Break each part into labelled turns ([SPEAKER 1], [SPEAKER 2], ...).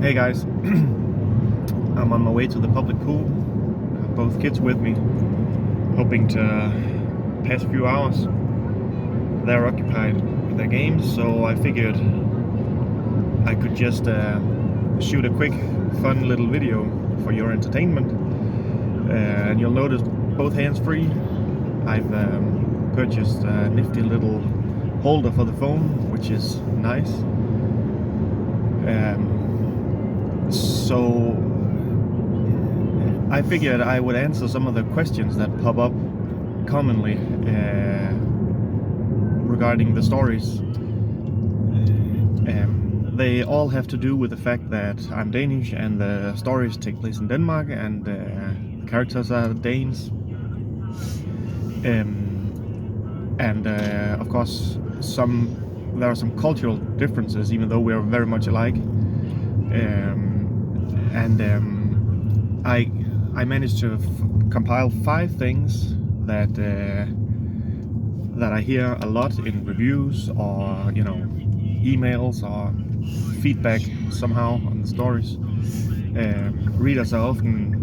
[SPEAKER 1] Hey guys, I'm on my way to the public pool. Have both kids with me, hoping to pass a few hours. They're occupied with their games, so I figured I could just shoot a quick, fun little video for your entertainment. And you'll notice both hands free. I've purchased a nifty little holder for the phone, which is nice. So I figured I would answer some of the questions that pop up commonly regarding the stories. They all have to do with the fact that I'm Danish and the stories take place in Denmark and the characters are Danes. Of course there are some cultural differences, even though we are very much alike. I managed to compile 5 things that I hear a lot in reviews or emails or feedback somehow on the stories. Readers are often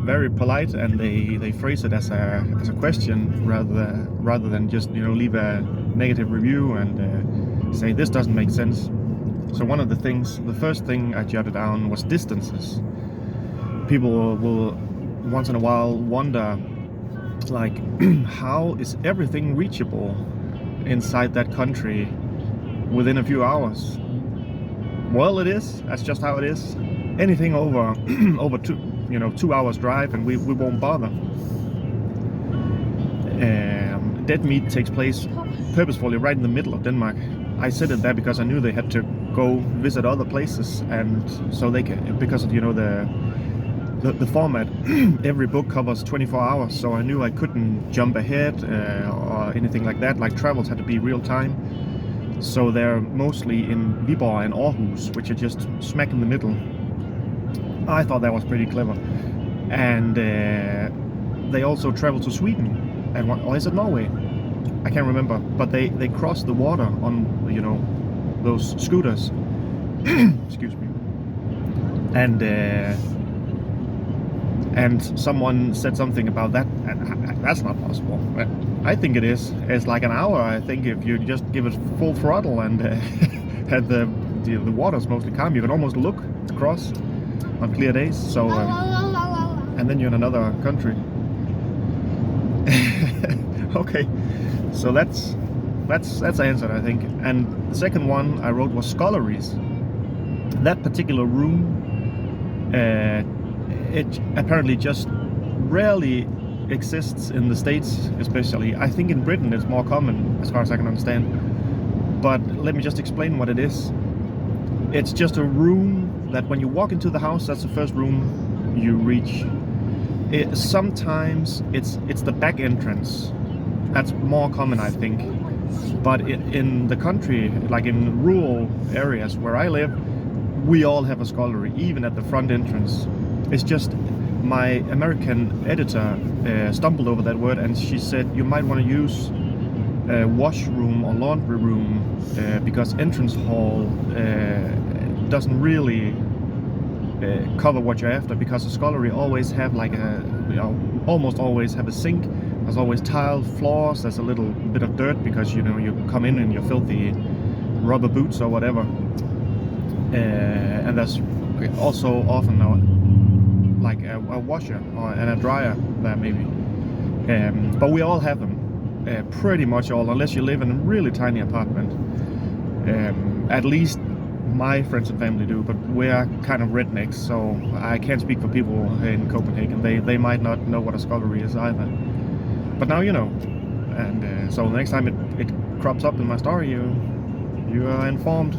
[SPEAKER 1] very polite, and they phrase it as a question rather than just leave a negative review and say this doesn't make sense. So the first thing I jotted down was distances. People will once in a while wonder, like, how is everything reachable inside that country within a few hours? Well, it is. That's just how it is. Anything over 2 hours drive, and we won't bother. Dead Meat takes place purposefully right in the middle of Denmark. I said it there because I knew they had to go visit other places, and so they can, because of the format. Every book covers 24 hours, so I knew I couldn't jump ahead or anything like that. Like, travels had to be real time. So they're mostly in Viborg and Aarhus, which are just smack in the middle. I thought that was pretty clever. And they also travel to Sweden, or is it Norway? I can't remember. But they cross the water on those scooters. Excuse me. And someone said something about that, and that's not possible. I think it is. It's like an hour, I think, if you just give it full throttle and had the water's mostly calm. You can almost look across on clear days. So and then you're in another country. Okay, so that's answered, I think. And the second one I wrote was sculleries. That particular room, it apparently just rarely exists in the States, especially. I think in Britain it's more common, as far as I can understand. But let me just explain what it is. It's just a room that when you walk into the house, that's the first room you reach. Sometimes it's the back entrance. That's more common, I think. But in the country, like in rural areas where I live, we all have a scullery, even at the front entrance. It's just my American editor stumbled over that word, and she said you might want to use washroom or laundry room because entrance hall doesn't really cover what you're after, because a scullery always have like almost always have a sink. There's always tiled floors. There's a little bit of dirt because you come in your filthy rubber boots or whatever, and there's also often like a washer and a dryer there maybe. But we all have them, pretty much all, unless you live in a really tiny apartment. At least my friends and family do, but we're kind of rednecks, so I can't speak for people in Copenhagen. They might not know what a scullery is either. But now you know, and so the next time it crops up in my story, you are informed.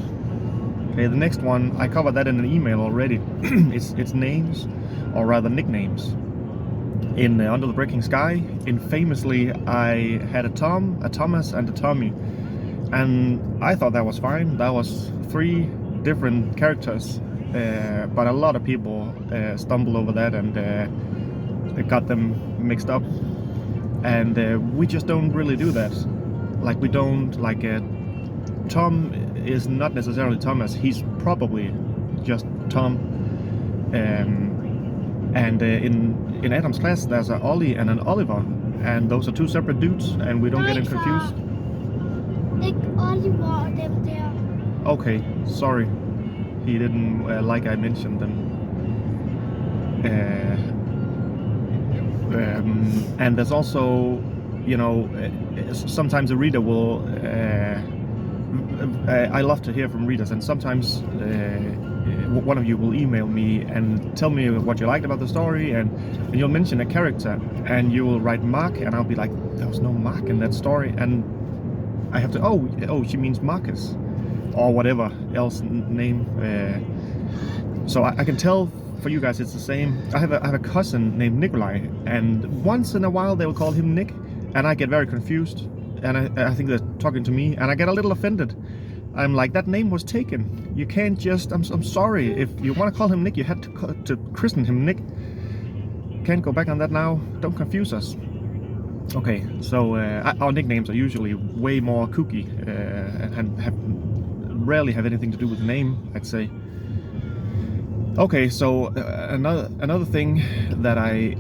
[SPEAKER 1] Okay, the next one, I covered that in an email already. It's names, or rather nicknames. In Under the Breaking Sky, infamously, I had a Tom, a Thomas, and a Tommy, and I thought that was fine. That was 3 different characters, but a lot of people stumbled over that and got them mixed up. And we just don't really do that. Like, we don't, like, Tom is not necessarily Thomas. He's probably just Tom. And in Adam's class, there's an Ollie and an Oliver, and those are two separate dudes, and we don't get them confused.
[SPEAKER 2] Ikke Oliver og dem der.
[SPEAKER 1] Okay, sorry. He didn't like I mentioned them. And there's also, you know, sometimes a reader will. I love to hear from readers, and sometimes one of you will email me and tell me what you liked about the story, and you'll mention a character, and you will write Mark, and I'll be like, there was no Mark in that story, and I have to, oh, she means Marcus, or whatever else name. So I can tell for you guys it's the same. I have a cousin named Nikolai, and once in a while they will call him Nick, and I get very confused, and I think they're talking to me, and I get a little offended. I'm like, that name was taken. You can't just. I'm sorry. If you want to call him Nick, you had to christen him Nick. Can't go back on that now. Don't confuse us. Okay, so our nicknames are usually way more kooky and rarely have anything to do with the name, I'd say. Okay, so another thing that I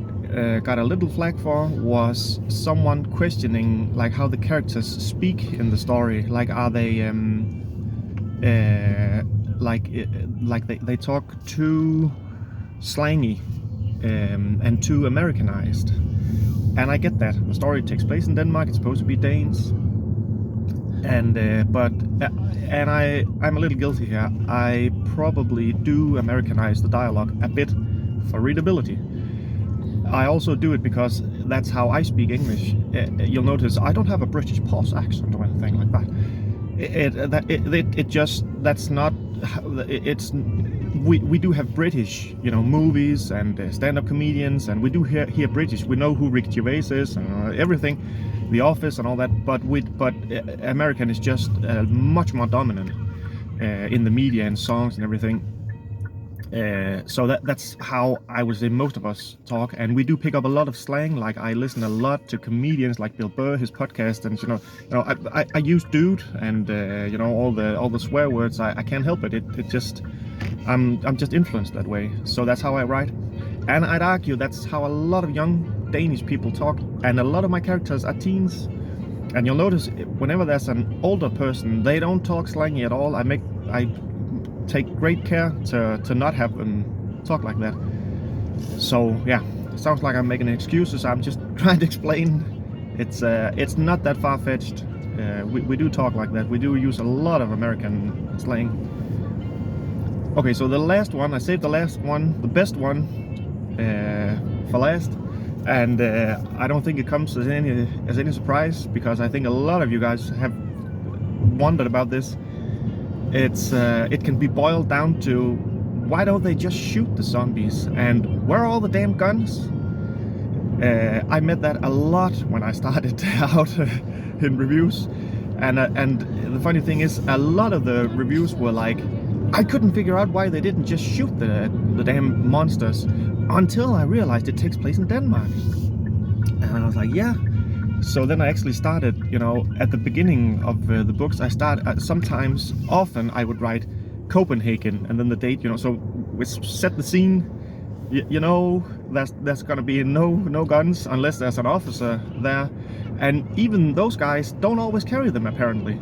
[SPEAKER 1] got a little flag for was someone questioning like how the characters speak in the story. Like, are they they talk too slangy and too Americanized? And I get that. The story takes place in Denmark. It's supposed to be Danes, and I'm a little guilty here. I probably do Americanize the dialogue a bit for readability. I also do it because that's how I speak English. You'll notice I don't have a British pause accent or anything like that. We do have British, you know, movies and stand-up comedians, and we do hear British. We know who Rick Gervais is and everything, The Office and all that. But American is just much more dominant in the media and songs and everything. So that's how I would say most of us talk, and we do pick up a lot of slang. Like, I listen a lot to comedians like Bill Burr, his podcast, and I use dude and all the swear words. I can't help it. It just I'm just influenced that way. So that's how I write, and I'd argue that's how a lot of young Danish people talk, and a lot of my characters are teens. And you'll notice whenever there's an older person, they don't talk slangy at all. I take great care to not have them talk like that. So yeah, it sounds like I'm making excuses. I'm just trying to explain. It's not that far-fetched. We do talk like that. We do use a lot of American slang. Okay, so the last one, I saved the last one, the best one, for last. And I don't think it comes as any surprise, because I think a lot of you guys have wondered about this. It can be boiled down to, why don't they just shoot the zombies, and where are all the damn guns? I met that a lot when I started out in reviews, and the funny thing is, a lot of the reviews were like, I couldn't figure out why they didn't just shoot the damn monsters, until I realized it takes place in Denmark. And I was like, yeah. So then I actually started, at the beginning of the books, often I would write Copenhagen and then the date, so we set the scene. There's gonna be no guns unless there's an officer there, and even those guys don't always carry them apparently.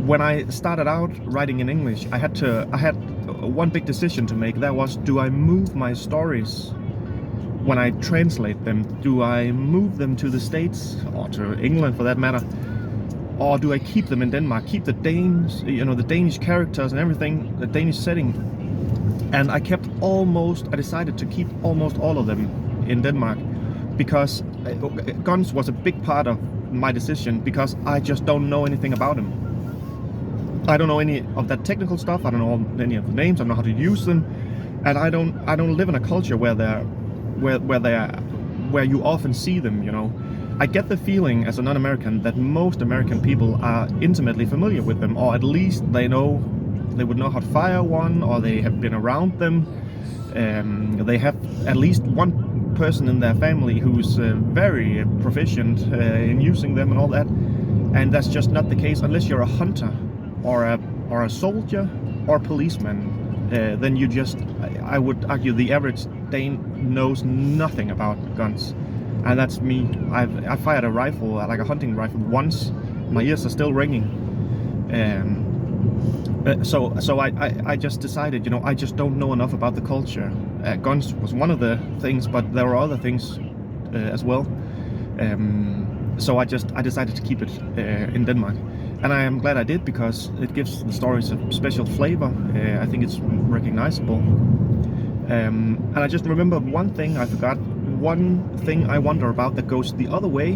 [SPEAKER 1] When I started out writing in English, I had one big decision to make. That was, do I move my stories when I translate them? Do I move them to the States, or to England for that matter, or do I keep them in Denmark, keep the Danes, the Danish characters and everything, the Danish setting? And I decided to keep almost all of them in Denmark, because guns was a big part of my decision, because I just don't know anything about them. I don't know any of that technical stuff. I don't know any of the names. I don't know how to use them, and I don't live in a culture where you often see them. I get the feeling as a non-American that most American people are intimately familiar with them, or at least they would know how to fire one, or they have been around them. They have at least one person in their family who's very proficient in using them and all that. And that's just not the case unless you're a hunter or or a soldier or a policeman, then you just, I would argue the average Dane knows nothing about guns. And that's me. I fired a rifle, like a hunting rifle, once. My ears are still ringing. So I just decided, you know, I just don't know enough about the culture. Guns was one of the things, but there are other things as well. So I decided to keep it in Denmark, and I am glad I did, because it gives the stories a special flavor. I think it's recognizable. And I just remember one thing I forgot. One thing I wonder about that goes the other way.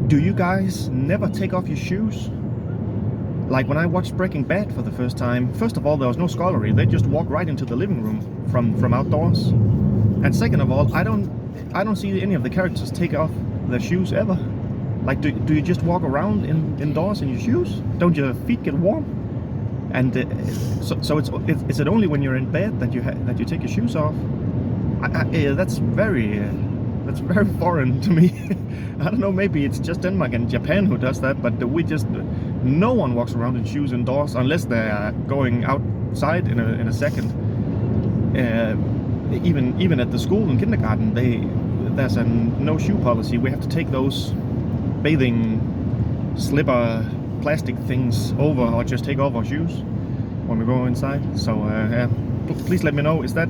[SPEAKER 1] Do you guys never take off your shoes? Like when I watched Breaking Bad for the first time, first of all, there was no scullery. They just walk right into the living room from outdoors. And second of all, I don't see any of the characters take off their shoes ever. Like, do you just walk around indoors in your shoes? Don't your feet get warm? And so is it only when you're in bed that you take your shoes off? That's very foreign to me. I don't know, maybe it's just Denmark and Japan who does that, but no one walks around in shoes indoors unless they're going outside in a second. Even at the school and kindergarten, there's a no shoe policy. We have to take those bathing slipper plastic things over, or just take off our shoes when we go inside. So please let me know, is that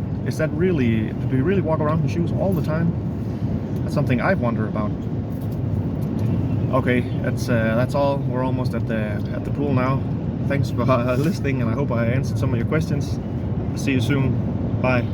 [SPEAKER 1] really, do you really walk around in shoes all the time? That's something I wonder about. Okay, that's all. We're almost at the pool now. Thanks for listening, and I hope I answered some of your questions. See you soon. Bye.